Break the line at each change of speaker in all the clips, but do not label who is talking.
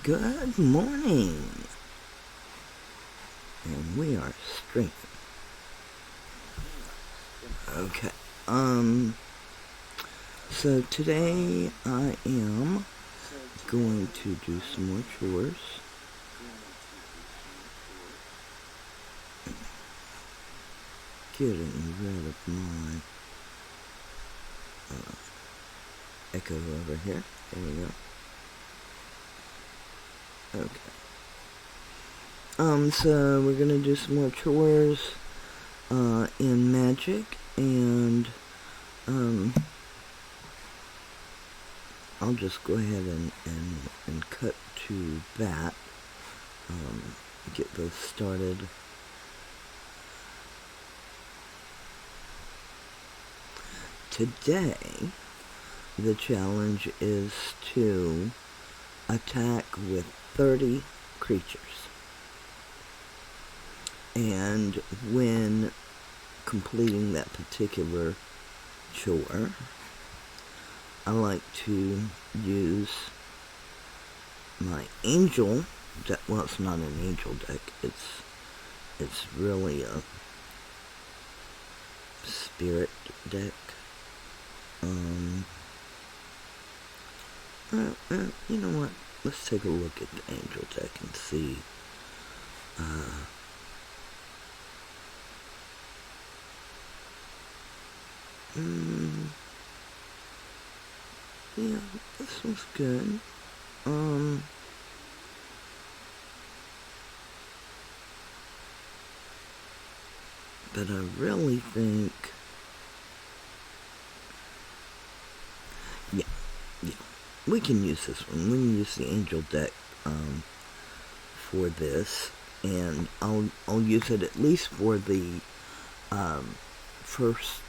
Good morning, and we are strengthened. Okay. So today I am going to do some more chores. Getting rid of my echo over here. There we go. Okay. So we're gonna do some more chores in Magic, and I'll just go ahead and cut to that. Get those started. Today, the challenge is to attack with 30 creatures. And when completing that particular chore, I like to use my angel deck. Well, it's not an angel deck. It's really a spirit deck. You know what? Let's take a look at the angel deck and see. Yeah, this one's good. But I really think, yeah, we can use this one. We can use the angel deck for this, and I'll use it at least for the first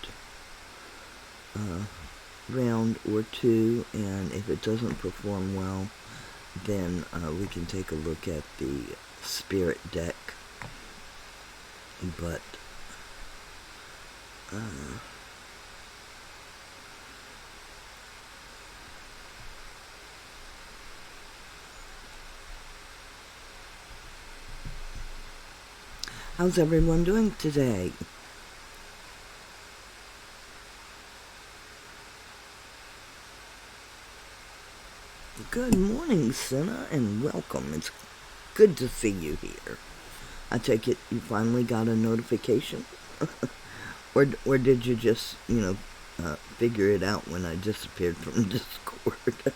round or two, and if it doesn't perform well, then we can take a look at the spirit deck. But how's everyone doing today? Good morning, Senna, and welcome. It's good to see you here. I take it you finally got a notification? or did you just, figure it out when I disappeared from Discord?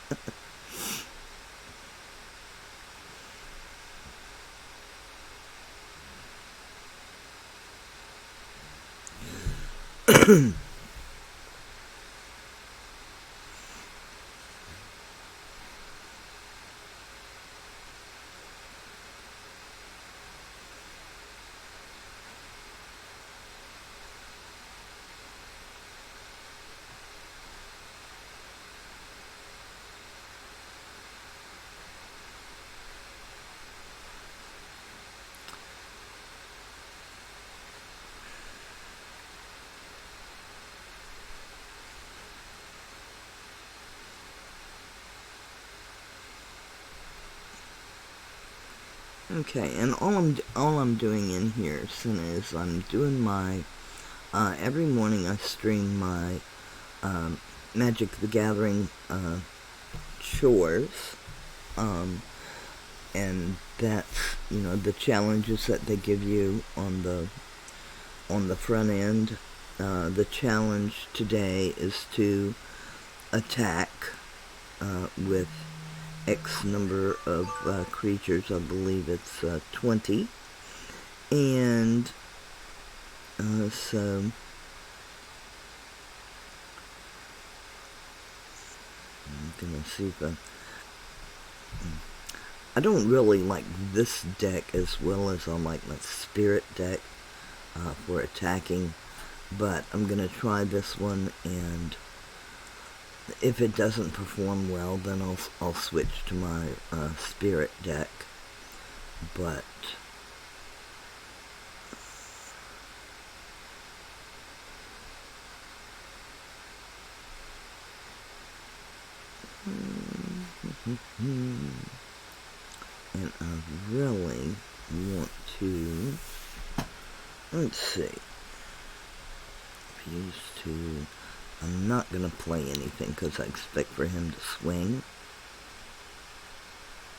Okay, and all I'm doing in here, Senna, is I'm doing my every morning I stream my Magic the Gathering chores, and that's the challenges that they give you on the front end. The challenge today is to attack with X number of creatures. I believe it's 20, and so I'm gonna see if I don't really like this deck as well as I like my spirit deck for attacking, but I'm gonna try this one, and if it doesn't perform well, then I'll switch to my spirit deck. But And I really want to, let's see, fuse to, I'm not going to play anything because I expect for him to swing.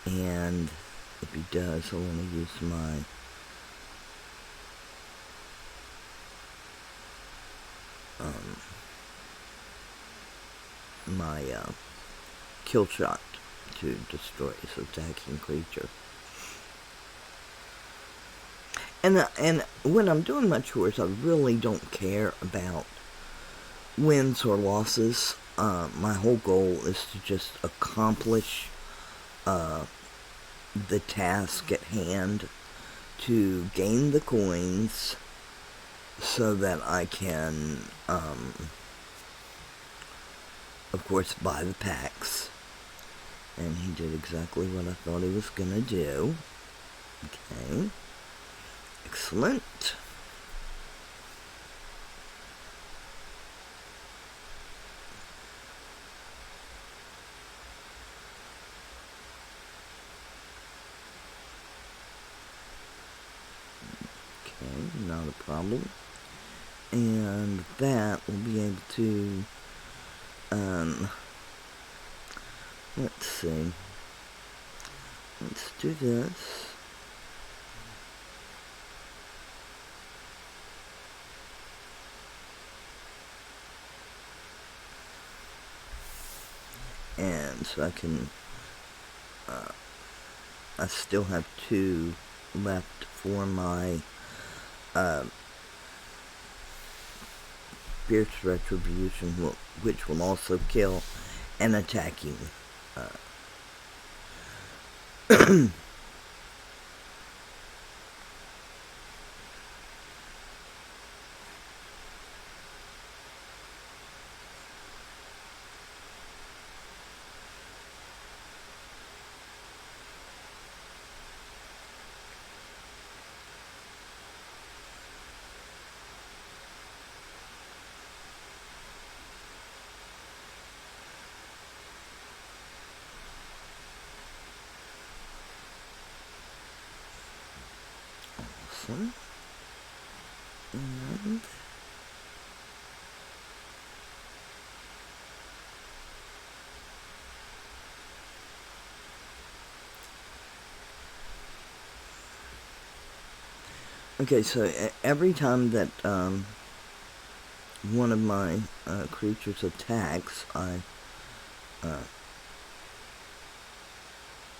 And if he does, I want to use my kill shot to destroy his attacking creature. And when I'm doing my chores, I really don't care about wins or losses. My whole goal is to just accomplish the task at hand, to gain the coins so that I can, of course, buy the packs. And he did exactly what I thought he was going to do. Okay. Excellent. Okay, not a problem. And that will be able to, let's see. Let's do this. And so I can, I still have 2 left for my, Fierce Retribution, which will also kill an attacking, awesome. And okay, so every time that one of my creatures attacks, I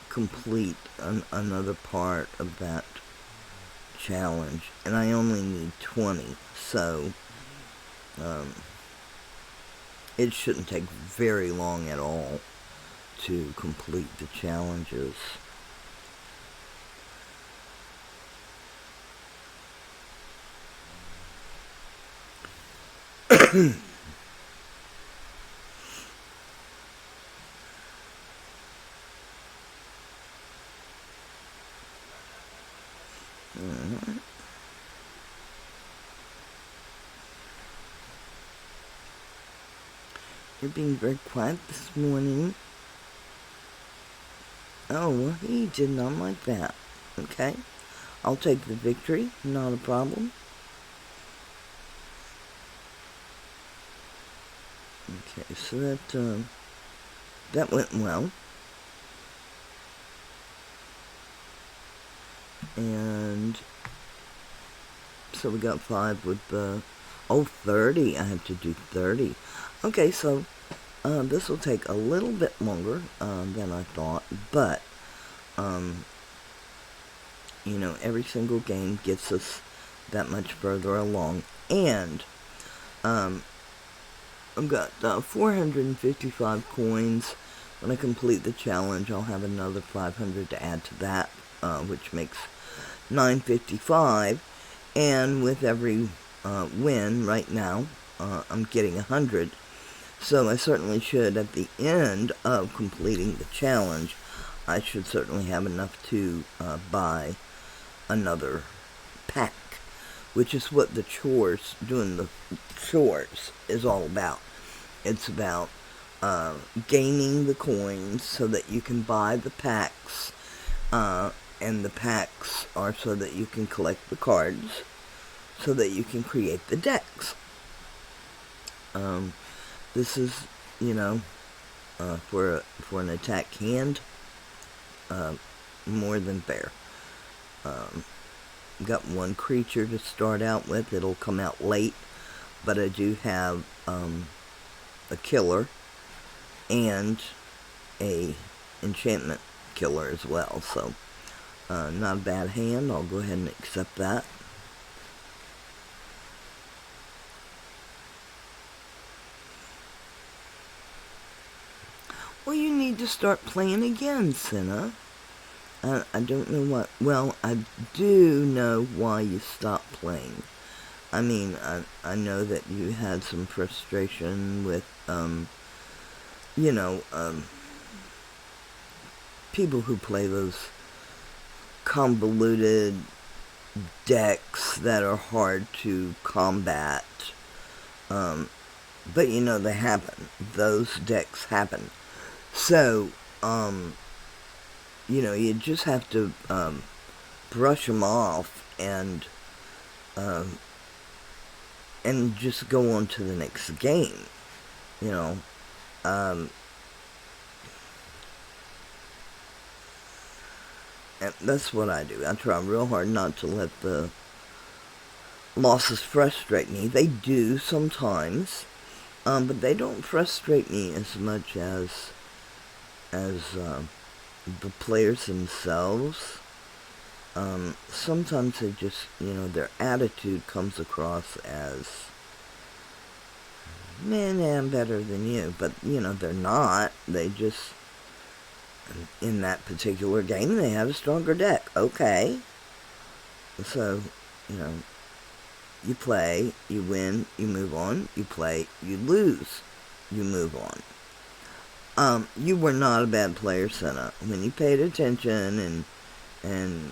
complete another part of that challenge, and I only need 20, so it shouldn't take very long at all to complete the challenges. You're being very quiet this morning. Oh, well, he did not like that. Okay. I'll take the victory. Not a problem. Okay, so that went well. And so we got 5 with the, 30. I have to do 30. Okay, so this will take a little bit longer than I thought, but you know, every single game gets us that much further along. And I've got 455 coins. When I complete the challenge, I'll have another 500 to add to that, which makes 955. And with every win right now, I'm getting 100. So I certainly should, at the end of completing the challenge, I should certainly have enough to buy another pack, which is what the chores, doing the chores, is all about. It's about gaining the coins so that you can buy the packs And the packs are so that you can collect the cards, so that you can create the decks. This is, you know, for an attack hand, more than fair. Got one creature to start out with. It'll come out late, but I do have a killer and a enchantment killer as well, so not a bad hand. I'll go ahead and accept that. Well, you need to start playing again, Senna. I don't know what... Well, I do know why you stopped playing. I mean, I know that you had some frustration with, you know, people who play those convoluted decks that are hard to combat. But, you know, they happen. Those decks happen. So, you know, you just have to brush them off and just go on to the next game, you know. And that's what I do. I try real hard not to let the losses frustrate me. They do sometimes, but they don't frustrate me as much as the players themselves. Sometimes they just, you know, their attitude comes across as, man, I'm better than you. But, you know, they're not. They just, in that particular game, they have a stronger deck. Okay. So, you know, you play, you win, you move on. You play, you lose, you move on. You were not a bad player, Senna. When you paid attention and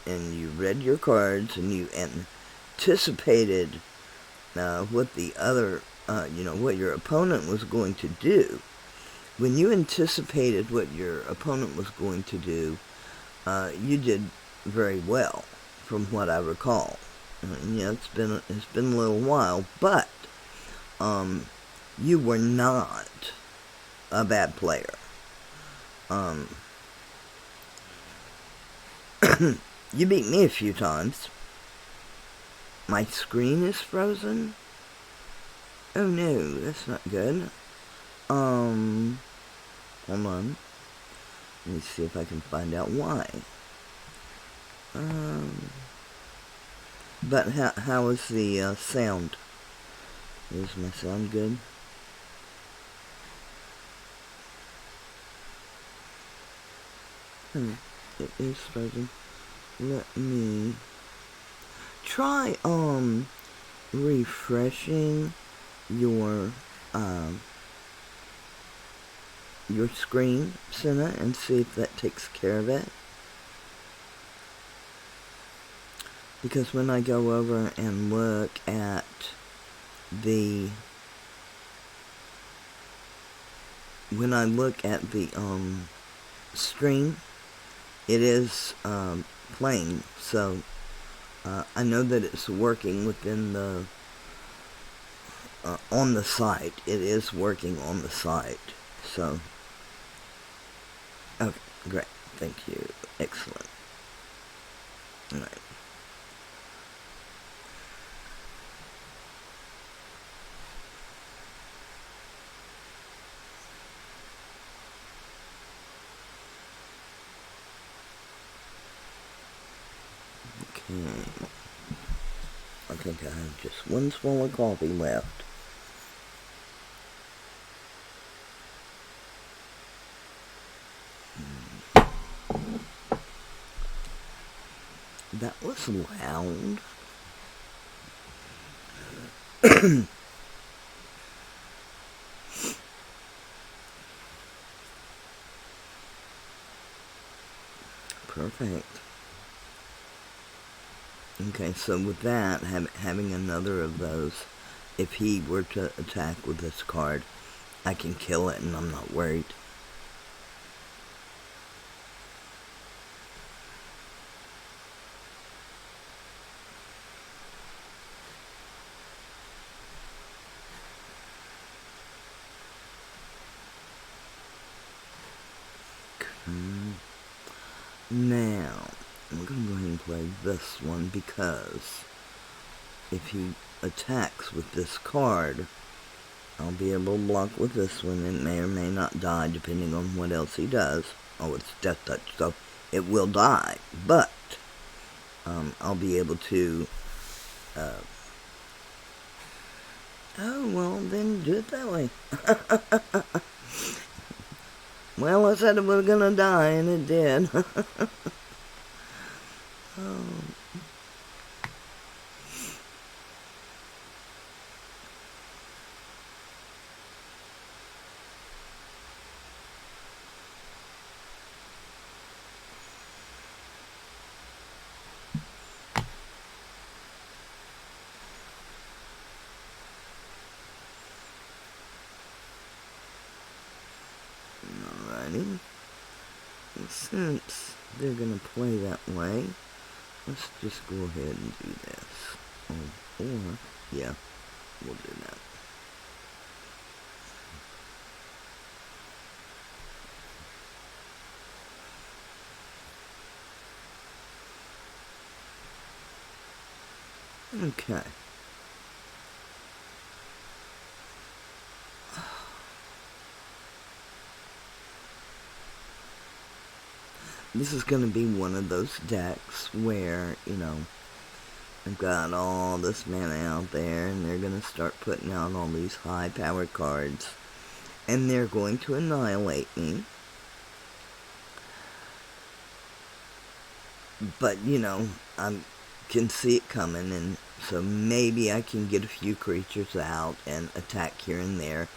you read your cards and you anticipated what the other, you know, what your opponent was going to do. When you anticipated what your opponent was going to do, you did very well, from what I recall. Yeah, it's been a little while, but you were not a bad player. You beat me a few times. My screen is frozen? Oh no, that's not good. Hold on. Let me see if I can find out why. But how is the sound? Is my sound good? It is frozen. Let me try refreshing your screen, Senna, and see if that takes care of it. Because when I go over and look at the stream, it is playing, so I know that it's working within the on the site. It is working on the site, so okay, great, thank you, excellent. All right. I think I have just one swallow coffee left. That was loud. Perfect. Okay, so with that, having another of those, if he were to attack with this card, I can kill it and I'm not worried. Now, I'm going to go ahead and play this one because if he attacks with this card, I'll be able to block with this one. It may or may not die depending on what else he does. Oh, it's Death Touch, so it will die, but I'll be able to oh, well, then do it that way. Well, I said it was gonna die, and it did. Oh. Alrighty. Since they're gonna play that way, let's just go ahead and do this. Oh, or, yeah, we'll do that. Okay. This is going to be one of those decks where, you know, I've got all this mana out there, and they're going to start putting out all these high-powered cards, and they're going to annihilate me. But, you know, I can see it coming, and so maybe I can get a few creatures out and attack here and there.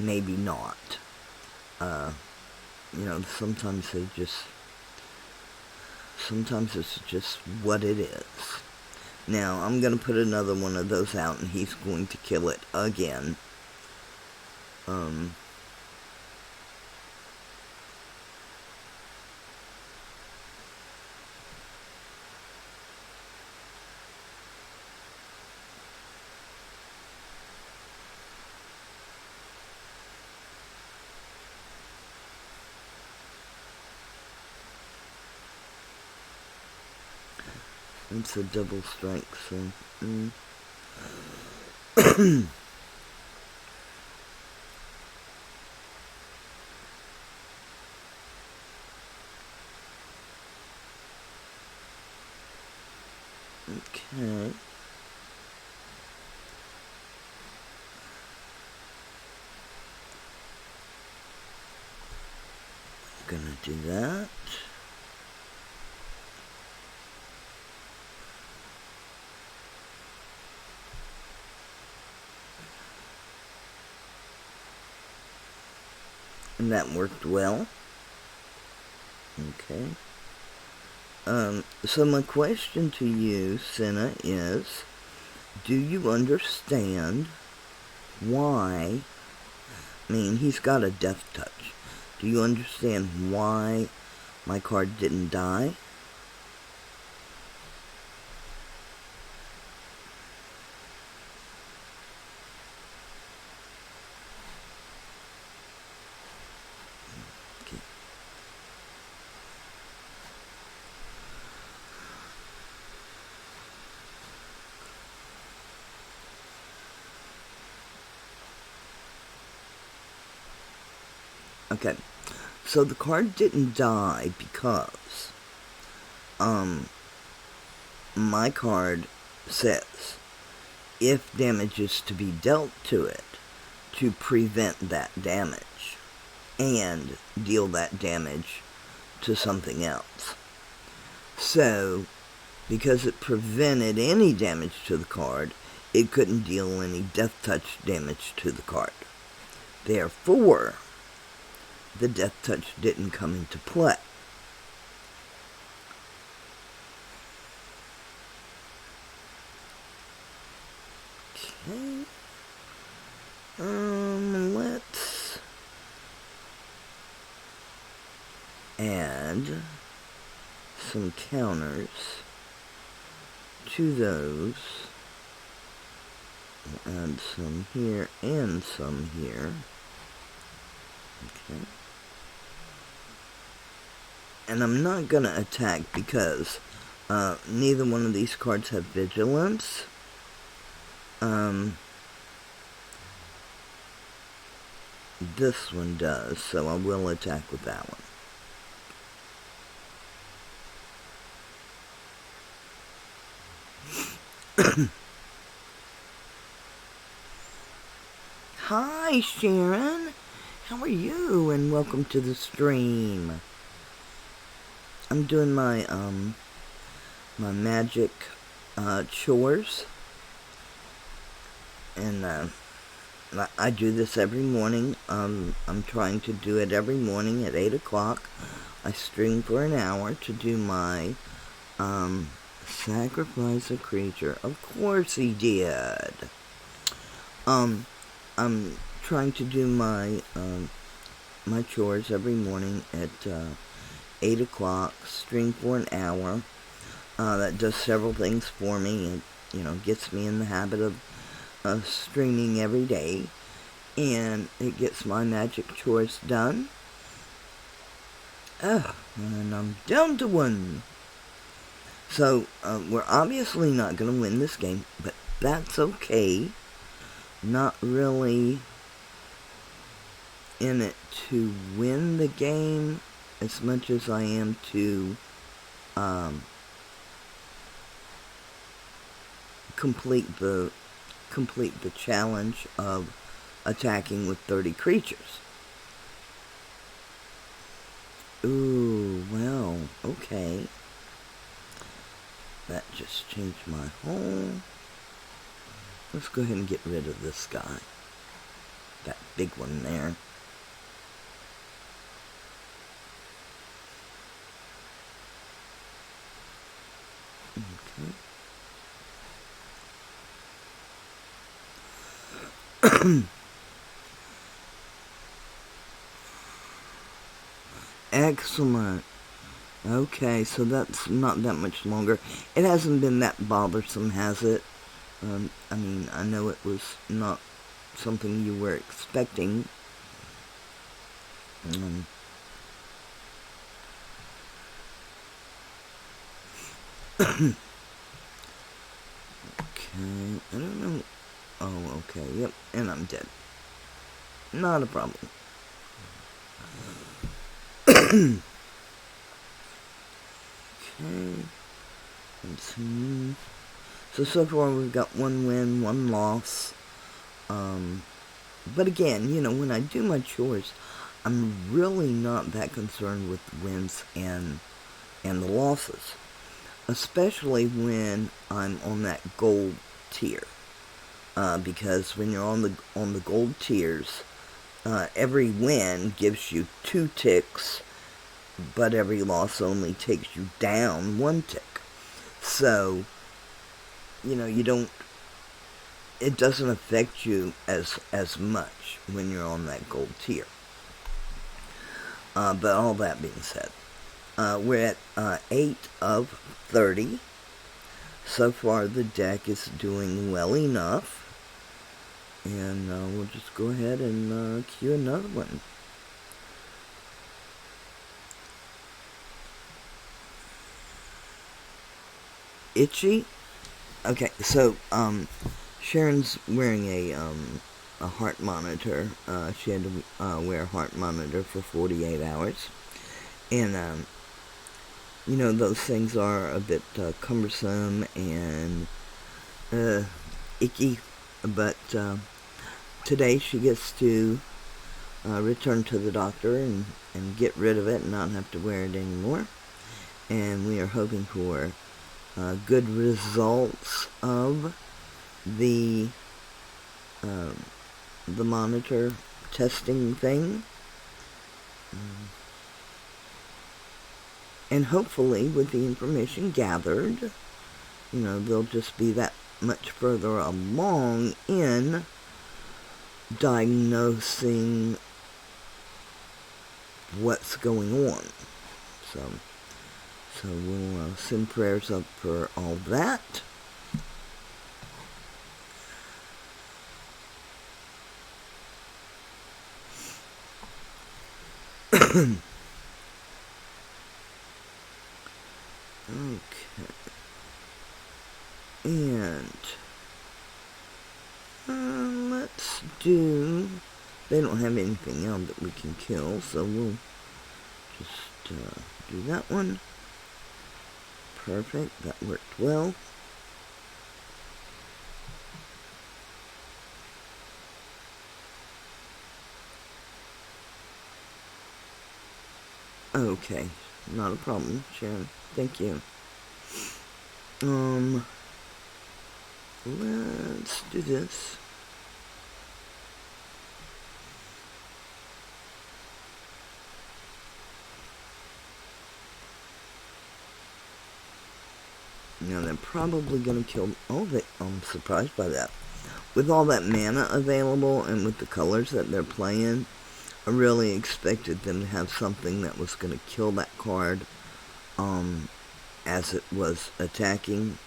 Maybe not. You know, sometimes it's just what it is. Now, I'm going to put another one of those out, and he's going to kill it again. It's a double strike, so... Okay. Gonna do that. And that worked well. Okay. So my question to you, Senna, is, do you understand why, I mean, he's got a death touch. Do you understand why my card didn't die? Okay, so the card didn't die because, my card says, if damage is to be dealt to it, to prevent that damage, and deal that damage to something else. So, because it prevented any damage to the card, it couldn't deal any death touch damage to the card. Therefore, the death touch didn't come into play. Okay. Let's add some counters to those. We'll add some here and some here. Okay. And I'm not going to attack because neither one of these cards have vigilance. This one does, so I will attack with that one. Hi, Sharon. How are you? And welcome to the stream. I'm doing my my magic chores, and I do this every morning. I'm trying to do it every morning at 8 o'clock. I stream for an hour to do my sacrifice a creature. Of course he did. I'm trying to do my my chores every morning at 8 o'clock. Stream for an hour. That does several things for me. It, gets me in the habit of streaming every day, and it gets my magic chores done. And I'm down to one. So, we're obviously not going to win this game, but that's okay. Not really in it to win the game as much as I am to complete the challenge of attacking with 30 creatures. Ooh, well, okay. That just changed my whole... Let's go ahead and get rid of this guy. That big one there. Okay. Excellent. Okay, so that's not that much longer. It hasn't been that bothersome, has it? I mean, I know it was not something you were expecting. Okay, I don't know. Oh, okay, yep, and I'm dead. Not a problem. Okay, let's see. So far we've got one win, one loss. But again, when I do my chores, I'm really not that concerned with the wins and the losses. Especially when I'm on that gold tier. Because when you're on the gold tiers, every win gives you 2 ticks, but every loss only takes you down 1 tick. So, it doesn't affect you as much when you're on that gold tier. But all that being said, we're at 8 of 30. So far the deck is doing well enough. And we'll just go ahead and cue another one. Itchy? Okay, so Sharon's wearing a heart monitor. She had to wear a heart monitor for 48 hours. And those things are a bit cumbersome and icky, but today she gets to return to the doctor and get rid of it and not have to wear it anymore. And we are hoping for good results of the monitor testing thing. And hopefully, with the information gathered, they'll just be that much further along in diagnosing what's going on. So we'll send prayers up for all that. Okay. And let's do... They don't have anything else that we can kill, so we'll just do that one. Perfect, that worked well. Okay, not a problem, Sharon. Thank you. Let's do this. Now they're probably gonna kill... Oh, I'm surprised by that. With all that mana available and with the colors that they're playing, I really expected them to have something that was gonna kill that card, as it was attacking.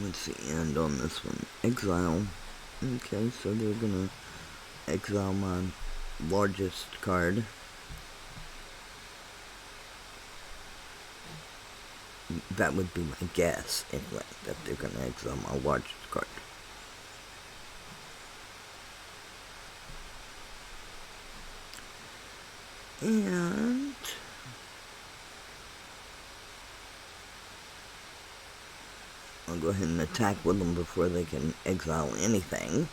What's the end on this one? Exile. Okay, so they're gonna exile my largest card. That would be my guess, anyway, that they're gonna exile my largest card. And... I'll go ahead and attack with them before they can exile anything.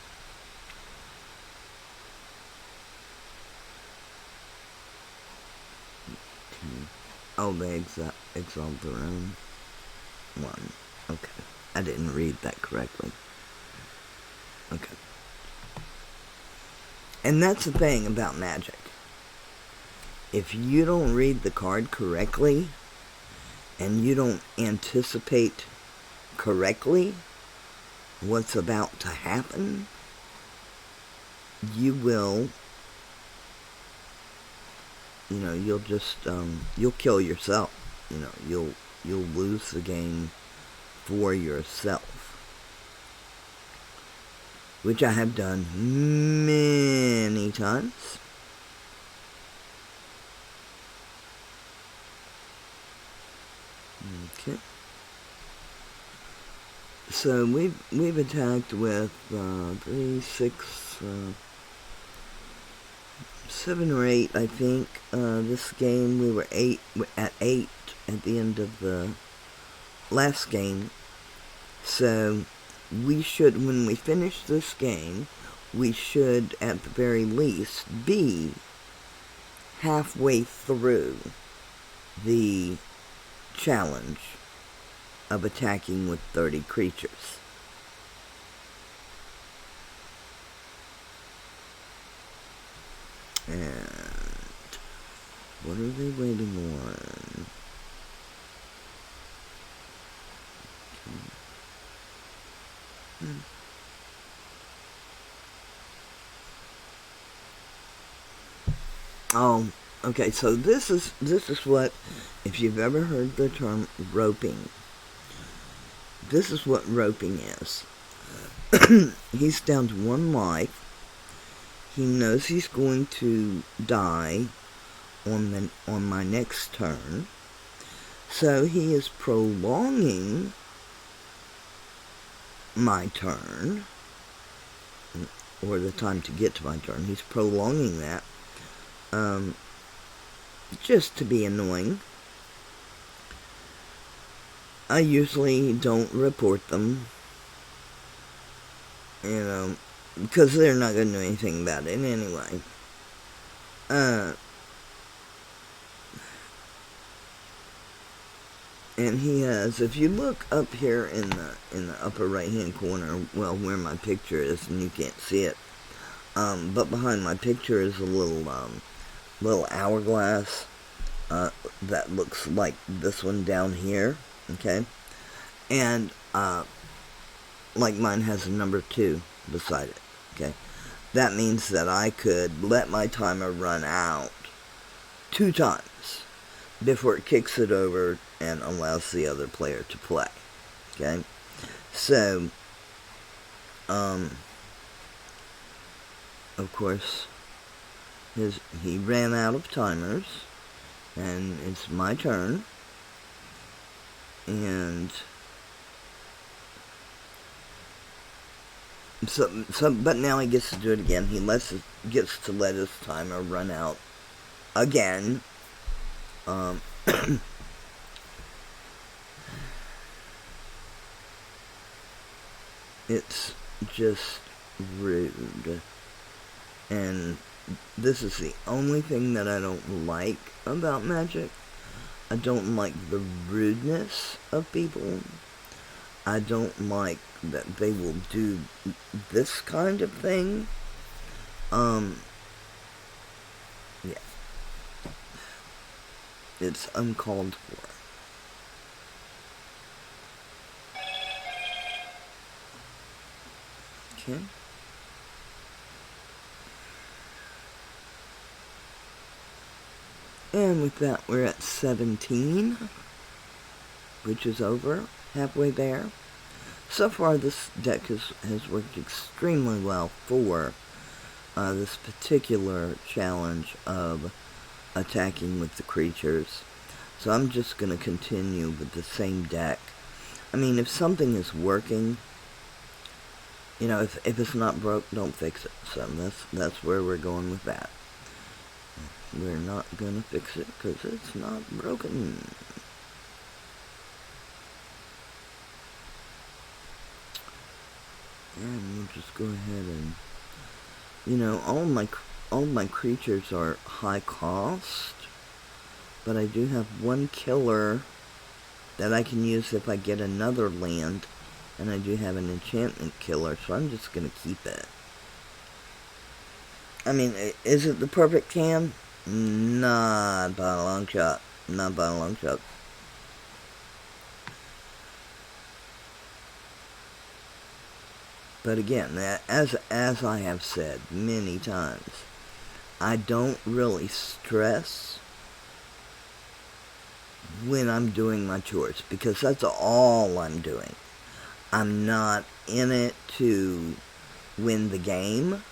Okay. Oh, they exiled their own one. Okay. I didn't read that correctly. Okay. And that's the thing about Magic. If you don't read the card correctly, and you don't anticipate correctly what's about to happen, you will, you'll just, you'll kill yourself. You'll lose the game for yourself, which I have done many times. Okay. So we've attacked with 3, 6, 7 or 8, I think. This game we were at 8 at the end of the last game. So we should, when we finish this game, we should at the very least be halfway through the challenge of attacking with 30 creatures. And what are they waiting on? Oh, okay, so this is what, if you've ever heard the term roping, this is what roping is. He's down to 1 life. He knows he's going to die on my next turn. So he is prolonging my turn, or the time to get to my turn. He's prolonging that, just to be annoying. I usually don't report them, because they're not going to do anything about it anyway. And he has, if you look up here in the upper right hand corner, well, where my picture is, and you can't see it, but behind my picture is a little hourglass that looks like this one down here. Okay, and like mine has a number 2 beside it. Okay, that means that I could let my timer run out 2 times. before it kicks it over and allows the other player to play. Okay? So, of course, he ran out of timers, and it's my turn, and but now he gets to do it again. He gets to let his timer run out again. It's just rude. And this is the only thing that I don't like about Magic. I don't like the rudeness of people. I don't like that they will do this kind of thing. Yeah. It's uncalled for. Okay. And with that, we're at 17, which is over, halfway there. So far, this deck has worked extremely well for this particular challenge of attacking with the creatures. So I'm just going to continue with the same deck. I mean, if something is working, you know, if it's not broke, don't fix it. So that's where we're going with that. We're not going to fix it because it's not broken. And we'll just go ahead and, you know, all my creatures are high cost, but I do have one killer that I can use if I get another land, and I do have an enchantment killer, so I'm just going to keep it. I mean, is it the perfect hand? Not by a long shot. Not by a long shot. But again, as I have said many times, I don't really stress when I'm doing my chores, because that's all I'm doing. I'm not in it to win the game.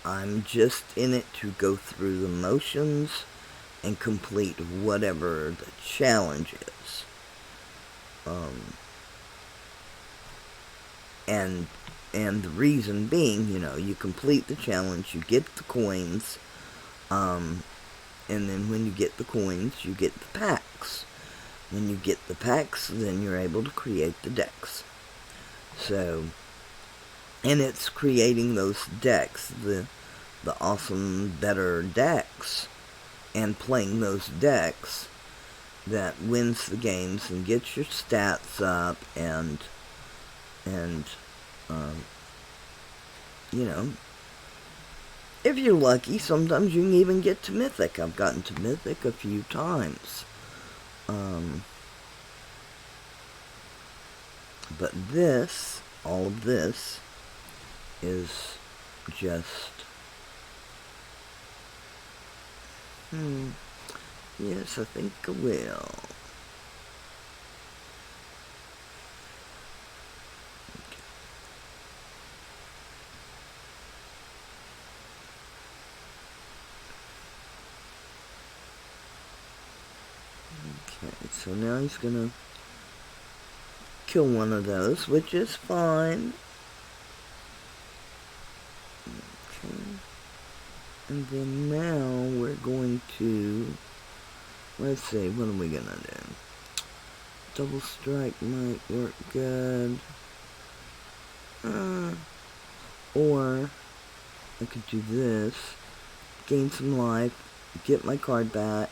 I'm just in it to go through the motions and complete whatever the challenge is. And the reason being, you know, you complete the challenge, you get the coins, and then when you get the coins, you get the packs. When you get the packs, then you're able to create the decks. So, and it's creating those decks, the awesome, better decks, and playing those decks that wins the games and gets your stats up, and you know, if you're lucky, sometimes you can even get to Mythic. I've gotten to Mythic a few times. But this, all of this, is just, yes, I think I will. Okay, so now he's gonna kill one of those, which is fine. Okay. And then now we're going to, let's see, what are we gonna do? Double strike might work good. Or I could do this, gain some life, get my card back.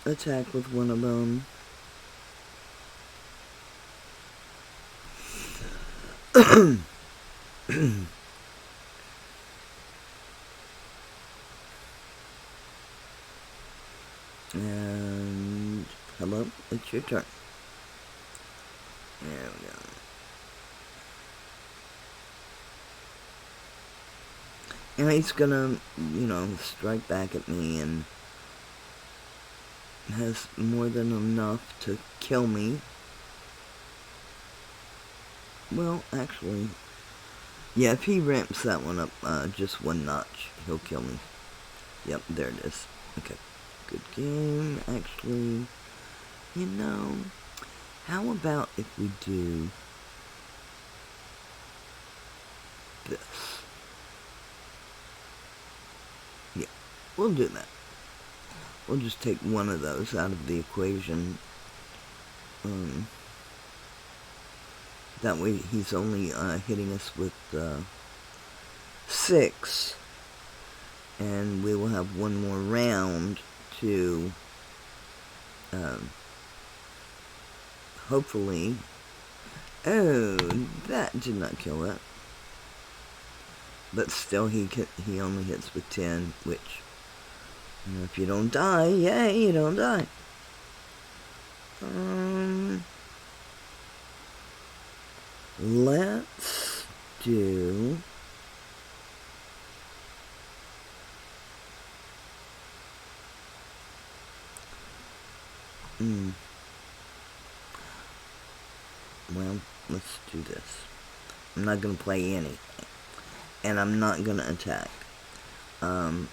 Attack with one of them. And hello, it's your turn. There we go. And he's gonna, strike back at me and has more than enough to kill me. Well, actually, yeah, if he ramps that one up just one notch, he'll kill me. Yep, there it is. Okay, good game. Actually, how about if we do this? Yeah, we'll do that. We'll just take one of those out of the equation. That way he's only hitting us with 6. And we will have one more round to hopefully... Oh, that did not kill it. But still, he only hits with 10, which, if you don't die, yay, you don't die. Let's do... Well, let's do this. I'm not going to play anything. And I'm not going to attack. You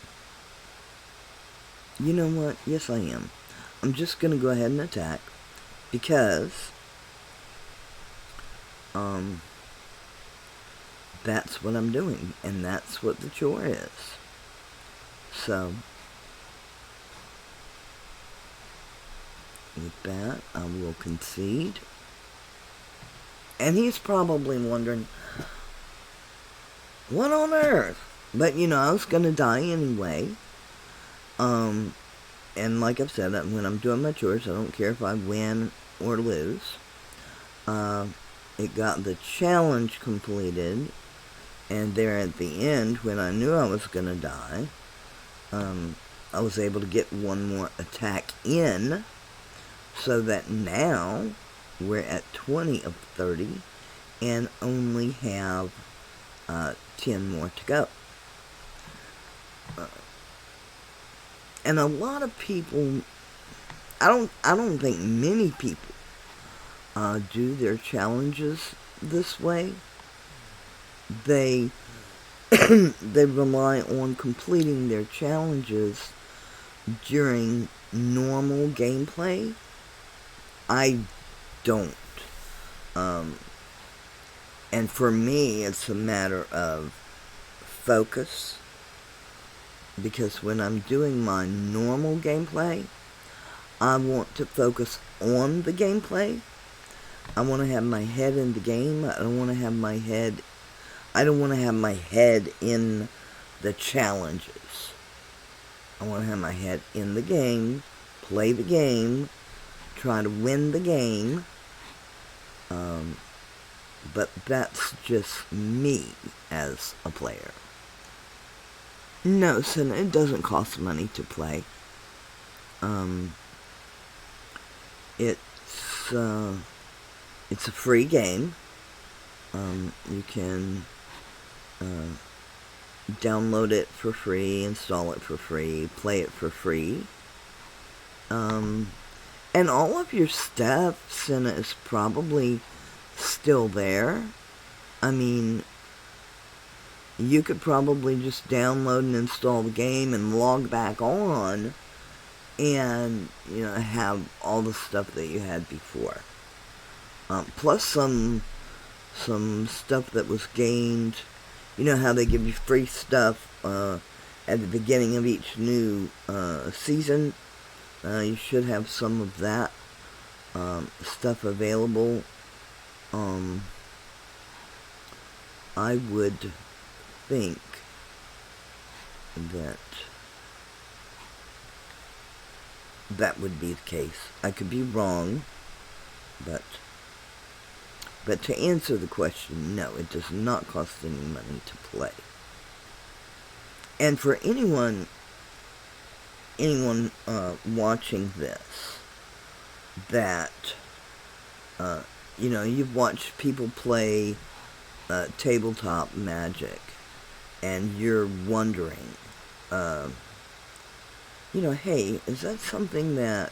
know what? Yes, I am. I'm just going to go ahead and attack. Because... that's what I'm doing. And that's what the chore is. So... with that, I will concede. And he's probably wondering, what on earth? But, I was going to die anyway. And like I've said, when I'm doing my chores, I don't care if I win or lose. It got the challenge completed. And there at the end, when I knew I was going to die, I was able to get one more attack in. So that now we're at 20 of 30 and only have 10 more to go. And a lot of people, I don't think many people do their challenges this way. They they rely on completing their challenges during normal gameplay. I don't. And for me, it's a matter of focus. Because when I'm doing my normal gameplay, I want to focus on the gameplay. I want to have my head in the game. I don't want to have my head in the challenges. I want to have my head in the game, play the game, try to win the game, but that's just me as a player. No, so it doesn't cost money to play. It's a free game. You can download it for free, install it for free, play it for free. And all of your stuff in it is probably still there. I mean, you could probably just download and install the game and log back on and, have all the stuff that you had before. Plus some stuff that was gained. You know how they give you free stuff at the beginning of each new season? You should have some of that stuff available. I would think that would be the case. I could be wrong, but to answer the question, no, it does not cost any money to play. And for anyone watching this that you've watched people play tabletop Magic, and you're wondering, hey, is that something that,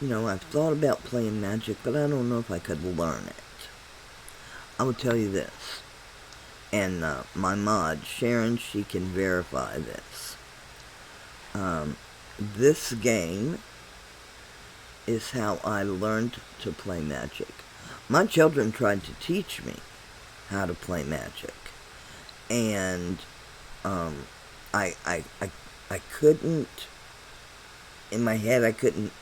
I've thought about playing Magic, but I don't know if I could learn it. I will tell you this, and my mod, Sharon, she can verify this. This game is how I learned to play Magic. My children tried to teach me how to play Magic, and I couldn't, in my head, I couldn't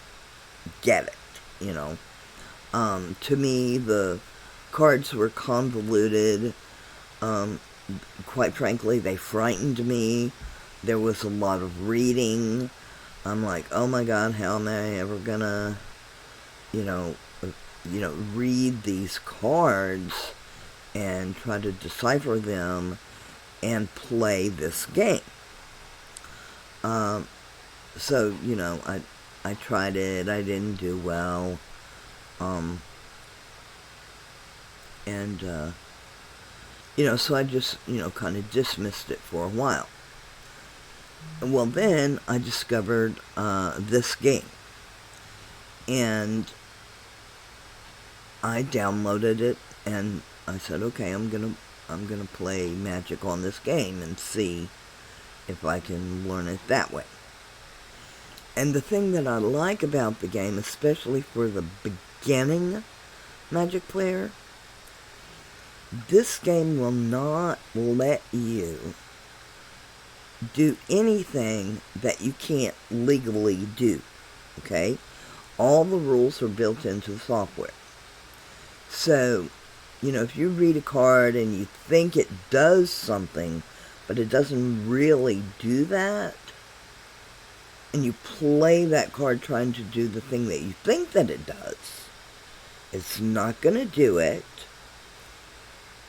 get it, To me, the cards were convoluted. Quite frankly, they frightened me. There was a lot of reading. I'm like, oh my God, how am I ever gonna, read these cards and try to decipher them and play this game? So, I tried it. I didn't do well. So I just, kind of dismissed it for a while. Well, then I discovered this game, and I downloaded it, and I said, okay, I'm gonna play Magic on this game and see if I can learn it that way. And the thing that I like about the game, especially for the beginning Magic player, this game will not let you do anything that you can't legally do, okay? All the rules are built into the software. So, if you read a card and you think it does something, but it doesn't really do that, and you play that card trying to do the thing that you think that it does, it's not going to do it.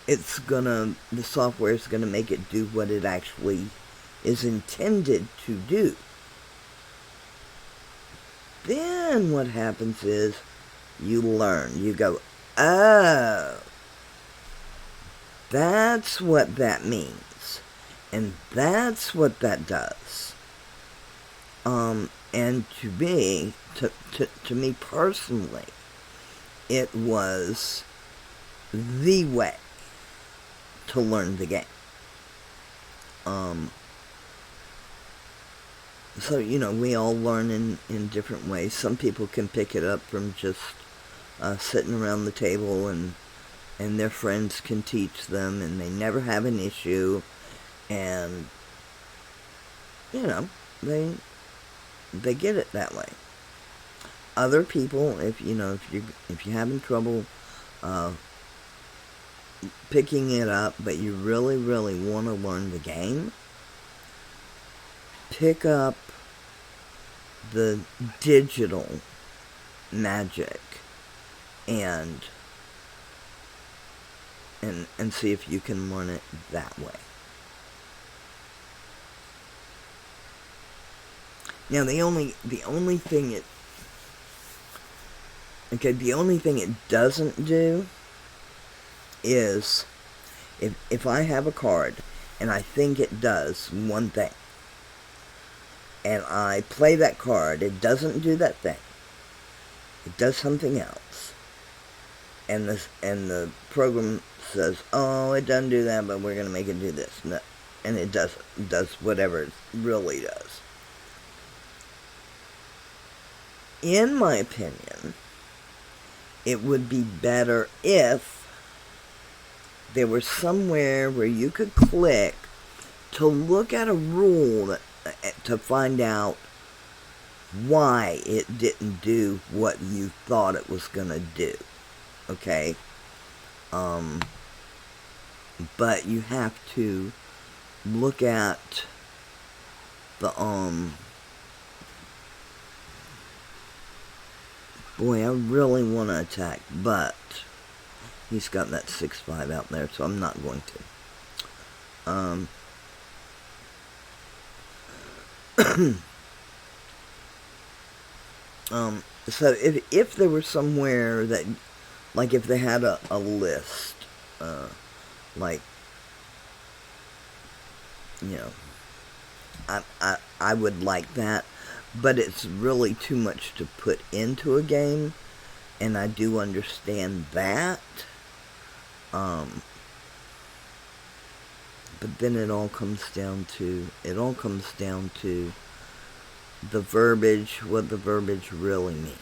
The software is going to make it do what it actually is intended to do. Then what happens is you learn. You go, oh, that's what that means. And that's what that does. And to me personally, it was the way to learn the game. So, we all learn in different ways. Some people can pick it up from just sitting around the table, and their friends can teach them, and they never have an issue, and, they get it that way. Other people, if you're having trouble picking it up, but you really, really want to learn the game, pick up the digital Magic and see if you can learn it that way. Now, the only thing it doesn't do is if I have a card and I think it does one thing, and I play that card, it doesn't do that thing. It does something else. And the program says, oh, it doesn't do that, but we're going to make it do this. No, and it does whatever it really does. In my opinion, it would be better if there was somewhere where you could click to look at a rule to find out why it didn't do what you thought it was going to do. Okay? But you have to look at the, boy, I really want to attack, but he's got that 6/5 out there, so I'm not going to. So if there were somewhere that, like if they had a list, like you know, I would like that, but it's really too much to put into a game, and I do understand that. But then it all comes down to the verbiage, what the verbiage really means.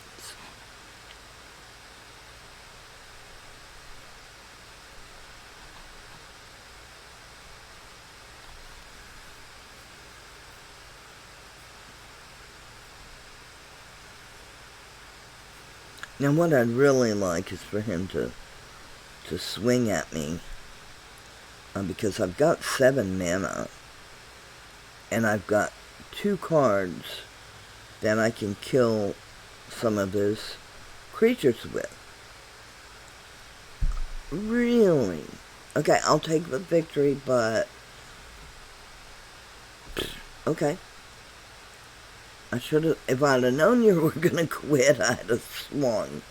Now what I'd really like is for him to swing at me, because I've got 7 mana, and I've got 2 cards that I can kill some of his creatures with. Really? Okay, I'll take the victory, but... okay. I should have... if I'd have known you were gonna quit, I'd have swung.